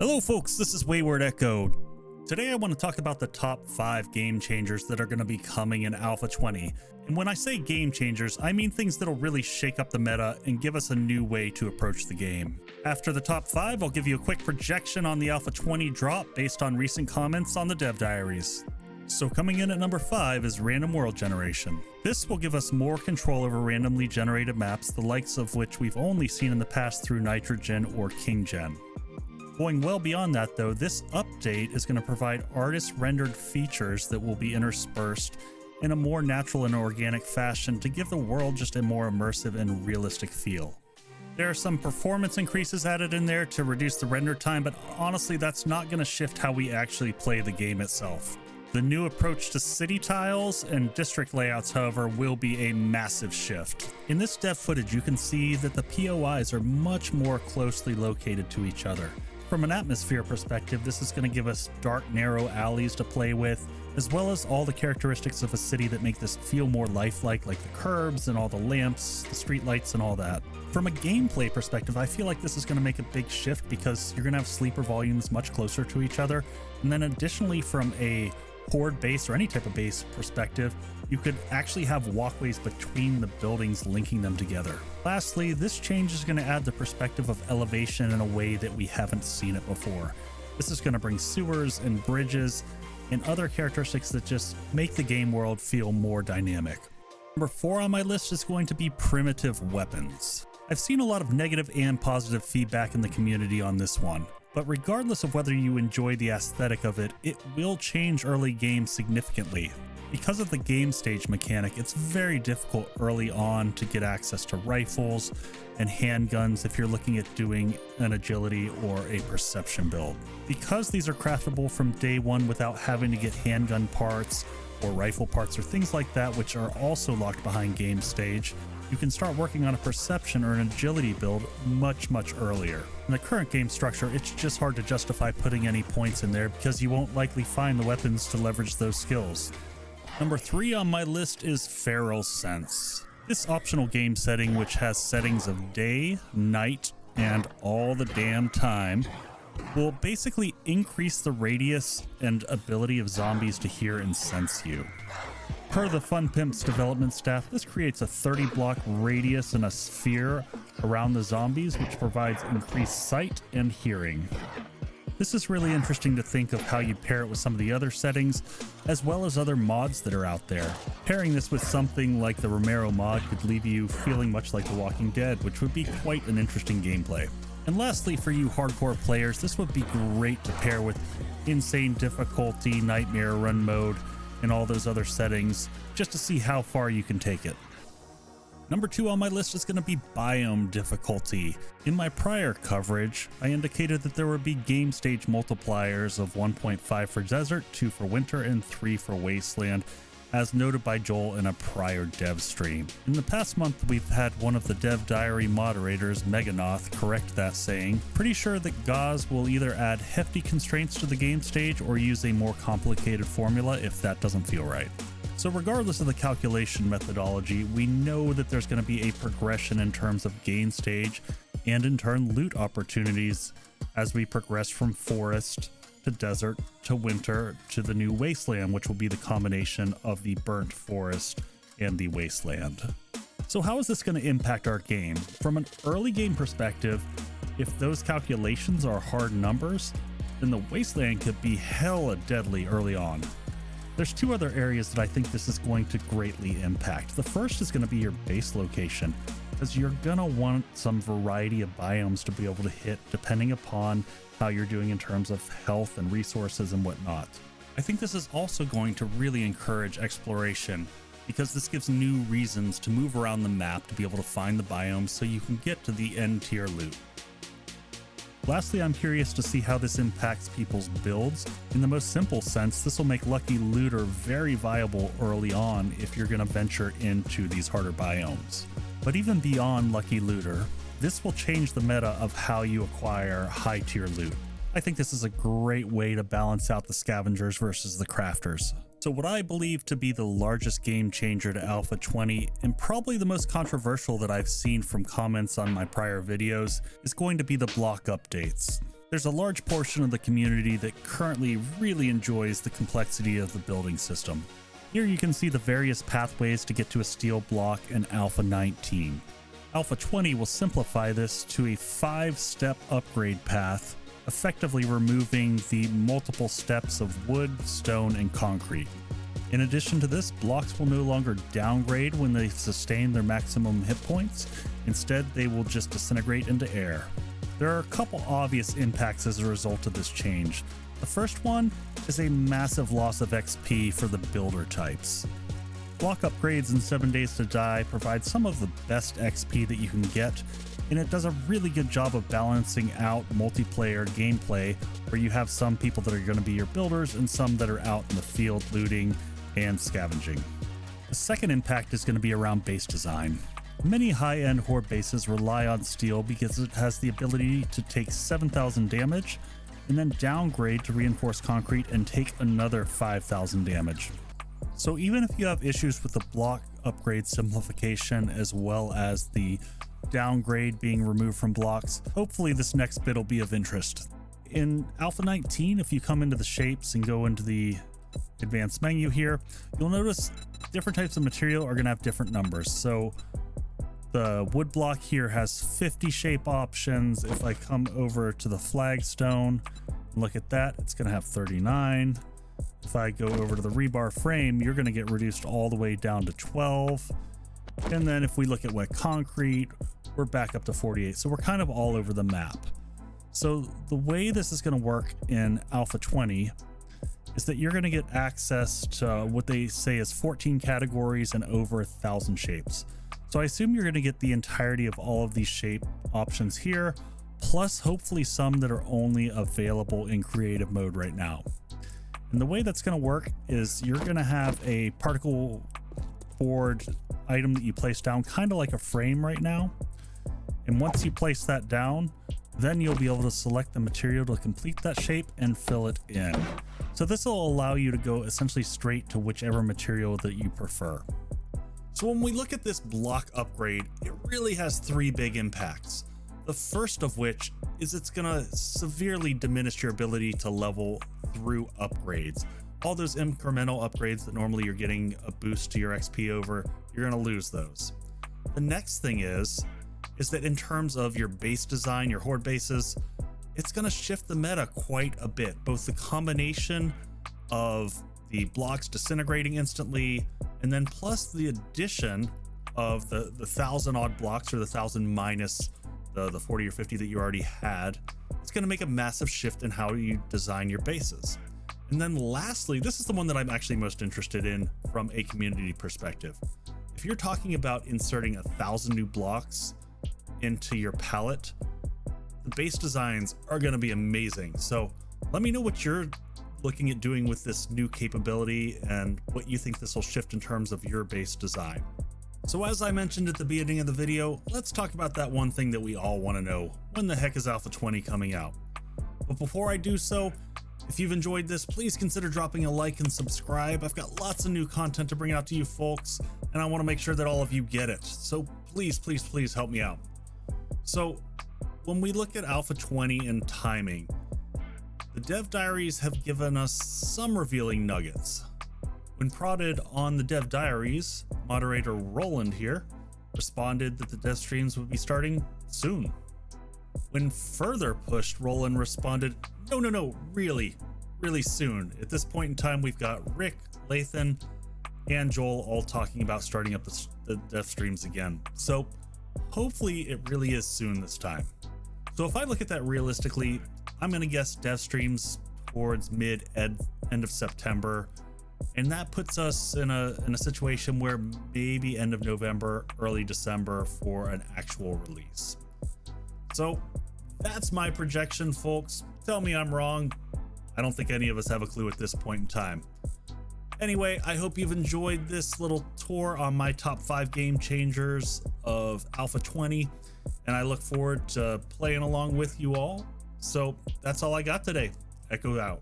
Hello folks, this is Wayward Eko. Today I want to talk about the top 5 game changers that are going to be coming in Alpha 20. And when I say game changers, I mean things that'll really shake up the meta and give us a new way to approach the game. After the top 5, I'll give you a quick projection on the Alpha 20 drop based on recent comments on the dev diaries. So coming in at number 5 is random world generation. This will give us more control over randomly generated maps, the likes of which we've only seen in the past through Nitrogen or KingGen. Going well beyond that though, this update is going to provide artist-rendered features that will be interspersed in a more natural and organic fashion to give the world just a more immersive and realistic feel. There are some performance increases added in there to reduce the render time, but honestly that's not going to shift how we actually play the game itself. The new approach to city tiles and district layouts, however, will be a massive shift. In this dev footage, you can see that the POIs are much more closely located to each other. From an atmosphere perspective, this is going to give us dark, narrow alleys to play with, as well as all the characteristics of a city that make this feel more lifelike, like the curbs and all the lamps, the street lights and all that. From a gameplay perspective, I feel like this is going to make a big shift because you're going to have sleeper volumes much closer to each other. And then additionally, from a horde base or any type of base perspective, you could actually have walkways between the buildings linking them together. Lastly, this change is going to add the perspective of elevation in a way that we haven't seen it before. This is going to bring sewers and bridges and other characteristics that just make the game world feel more dynamic. Number 4 on my list is going to be primitive weapons. I've seen a lot of negative and positive feedback in the community on this one. But regardless of whether you enjoy the aesthetic of it, it will change early game significantly. Because of the game stage mechanic, it's very difficult early on to get access to rifles and handguns if you're looking at doing an agility or a perception build. Because these are craftable from day one without having to get handgun parts or rifle parts or things like that, which are also locked behind game stage, you can start working on a perception or an agility build much earlier. In the current game structure, it's just hard to justify putting any points in there because you won't likely find the weapons to leverage those skills. Number 3 on my list is Feral Sense. This optional game setting, which has settings of day, night, and all the damn time, will basically increase the radius and ability of zombies to hear and sense you. Per the Fun Pimp's development staff, this creates a 30-block radius and a sphere around the zombies, which provides increased sight and hearing. This is really interesting to think of how you pair it with some of the other settings, as well as other mods that are out there. Pairing this with something like the Romero mod could leave you feeling much like The Walking Dead, which would be quite an interesting gameplay. And lastly, for you hardcore players, this would be great to pair with insane difficulty, nightmare run mode, and all those other settings, just to see how far you can take it. Number 2 on my list is going to be Biome Difficulty. In my prior coverage, I indicated that there would be game stage multipliers of 1.5 for desert, 2 for winter, and 3 for wasteland, as noted by Joel in a prior dev stream. In the past month, we've had one of the dev diary moderators, Meganoth, correct that saying. Pretty sure that Gauze will either add hefty constraints to the game stage or use a more complicated formula if that doesn't feel right. So regardless of the calculation methodology, we know that there's going to be a progression in terms of gain stage and in turn loot opportunities as we progress from forest to desert to winter to the new wasteland, which will be the combination of the burnt forest and the wasteland. So how is this going to impact our game? From an early game perspective, if those calculations are hard numbers, then the wasteland could be hella deadly early on. There's 2 other areas that I think this is going to greatly impact. The first is going to be your base location, because you're going to want some variety of biomes to be able to hit depending upon how you're doing in terms of health and resources and whatnot. I think this is also going to really encourage exploration, because this gives new reasons to move around the map to be able to find the biomes so you can get to the end tier loot. Lastly, I'm curious to see how this impacts people's builds. In the most simple sense, this will make Lucky Looter very viable early on if you're going to venture into these harder biomes. But even beyond Lucky Looter, this will change the meta of how you acquire high tier loot. I think this is a great way to balance out the scavengers versus the crafters. So what I believe to be the largest game changer to Alpha 20, and probably the most controversial that I've seen from comments on my prior videos, is going to be the block updates. There's a large portion of the community that currently really enjoys the complexity of the building system. Here you can see the various pathways to get to a steel block in Alpha 19. Alpha 20 will simplify this to a 5-step upgrade path, effectively removing the multiple steps of wood, stone, and concrete. In addition to this, blocks will no longer downgrade when they sustain their maximum hit points. Instead, they will just disintegrate into air. There are a couple obvious impacts as a result of this change. The first one is a massive loss of XP for the builder types. Block upgrades in 7 Days to Die provide some of the best XP that you can get, and it does a really good job of balancing out multiplayer gameplay where you have some people that are going to be your builders and some that are out in the field looting and scavenging. The second impact is going to be around base design. Many high-end horde bases rely on steel because it has the ability to take 7,000 damage and then downgrade to reinforced concrete and take another 5,000 damage. So even if you have issues with the block upgrade simplification as well as the downgrade being removed from blocks, hopefully this next bit will be of interest. In Alpha 19, if you come into the shapes and go into the advanced menu here, you'll notice different types of material are going to have different numbers. So the wood block here has 50 shape options. If I come over to the flagstone and look at that, it's going to have 39. If I go over to the rebar frame, you're going to get reduced all the way down to 12. And then if we look at wet concrete, we're back up to 48. So we're kind of all over the map. So the way this is going to work in Alpha 20 is that you're going to get access to what they say is 14 categories and over 1,000 shapes. So I assume you're going to get the entirety of all of these shape options here, plus hopefully some that are only available in creative mode right now. And the way that's going to work is you're going to have a particle board item that you place down, kind of like a frame right now. And once you place that down, then you'll be able to select the material to complete that shape and fill it in. So this will allow you to go essentially straight to whichever material that you prefer. So when we look at this block upgrade, it really has 3 big impacts. The first of which is it's going to severely diminish your ability to level through upgrades. All those incremental upgrades that normally you're getting a boost to your XP over, you're going to lose those. The next thing is that in terms of your base design, your horde bases, it's going to shift the meta quite a bit. Both the combination of the blocks disintegrating instantly, and then plus the addition of the 1,000 odd blocks, or the 1,000 minus the 40 or 50 that you already had. It's going to make a massive shift in how you design your bases. And then lastly, this is the one that I'm actually most interested in from a community perspective. If you're talking about inserting 1,000 new blocks into your palette, the base designs are going to be amazing. So let me know what you're looking at doing with this new capability and what you think this will shift in terms of your base design. So as I mentioned at the beginning of the video, let's talk about that one thing that we all want to know. When the heck is Alpha 20 coming out? But before I do so, if you've enjoyed this, please consider dropping a like and subscribe. I've got lots of new content to bring out to you folks, and I want to make sure that all of you get it. So please, please, please help me out. So when we look at Alpha 20 and timing, the dev diaries have given us some revealing nuggets. When prodded on the dev diaries, moderator Roland here responded that the dev streams would be starting soon. When further pushed, Roland responded, no, really soon. At this point in time, we've got Rick, Lathan, and Joel all talking about starting up the dev streams again. So hopefully it really is soon this time. So if I look at that realistically, I'm going to guess dev streams towards end of September. And that puts us in a situation where maybe end of November, early December for an actual release. So that's my projection, folks. Tell me I'm wrong. I don't think any of us have a clue at this point in time. Anyway, I hope you've enjoyed this little tour on my top 5 game changers of Alpha 20, and I look forward to playing along with you all. So that's all I got today. Eko out.